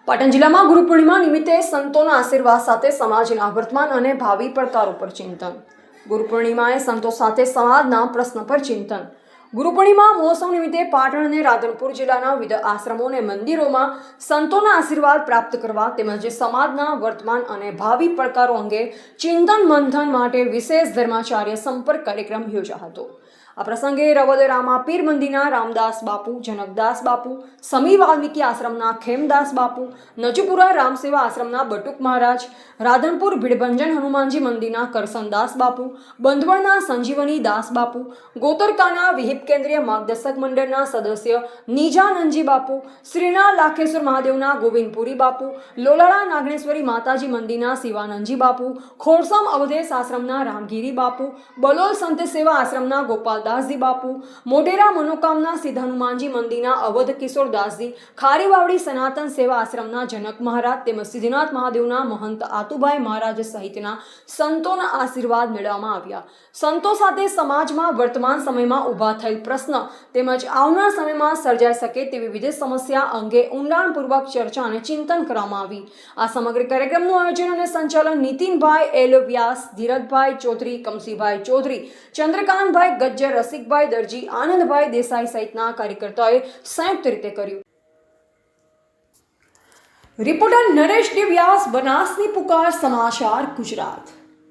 પાટણ જિલ્લામાં ગુરુ પૂર્ણિમા નિમિત્તે સંતોના આશીર્વાદ સાથે સમાજના વર્તમાન અને ભાવિ પડકારો પર ચિંતન. ગુરુ પૂર્ણિમાએ સંતો સાથે સમાજના પ્રશ્ન પર ચિંતન. ગુરુ પૂર્ણિમા મહોત્સવ નિમિત્તે પાટણ અને રાધનપુર જિલ્લાના વિવિધ આશ્રમો અને મંદિરોમાં સંતોના આશીર્વાદ પ્રાપ્ત કરવા તેમજ સમાજના વર્તમાન અને ભાવિ પડકારો અંગે ચિંતન મંથન માટે વિશેષ ધર્માચાર્ય સંપર્ક કાર્યક્રમ યોજાયો હતો. આ પ્રસંગે રવદ રામાપીર મંદિરના રામદાસ બાપુ, જનકદાસ બાપુ, સમી વાલ્મીકી આશ્રમના ખેમદાસ બાપુ, નજુપુરા રામસેવા આશ્રમના બટુક મહારાજ, રાધનપુર ભીડભંજન હનુમાનજી મંદિરના કરસનદાસ બાપુ, બંધવણના સંજીવની દાસ બાપુ, ગોતરકાના વિહિપ કેન્દ્રીય માર્ગદર્શક મંડળના સદસ્ય નિજાનંદજી બાપુ, શ્રીના લાખેશ્વર મહાદેવના ગોવિંદપુરી બાપુ, લોલાળા નાગણેશ્વરી માતાજી મંદિરના શિવાનંદજી બાપુ, ખોરસમ અવધેશ આશ્રમના રામગીરી બાપુ, બલોલ સંત સેવા આશ્રમના ગોપાલ દાસજી બાપુ, મોઢેરા મનોકામના સિદ્ધ હનુમાનજી મંદિરના અવધ કિશોરદાસજી, ખારીવાવડી સનાતન સેવા આશ્રમના જનક મહારાજ તેમજ સિદ્ધનાથ મહાદેવના મહંત આતુભાઈ મહારાજ સહિતના સંતોના આશીર્વાદ મેળવવામાં આવ્યા. સંતો સાથે સમાજમાં વર્તમાન સમયમાં ઊભા થયેલ પ્રશ્ન તેમજ આવનાર સમયમાં સર્જાઈ શકે તેવી વિવિધ સમસ્યા અંગે ઊંડાણપૂર્વક ચર્ચા અને ચિંતન કરવામાં આવી. આ સમગ્ર કાર્યક્રમનું આયોજન અને સંચાલન નીતિનભાઈ એલ વ્યાસ, ધીરજભાઈ ચૌધરી, કમસીભાઈ ચૌધરી, ચંદ્રકાંતભાઈ ગજ્જર, રસિકભાઈ દરજી, આનંદભાઈ દેસાઈ સહિતના કાર્યકર્તાઓએ સંયુક્ત રીતે કર્યું. રિપોર્ટર નરેશ ડી વ્યાસ, બનાસની પુકાર સમાચાર, ગુજરાત.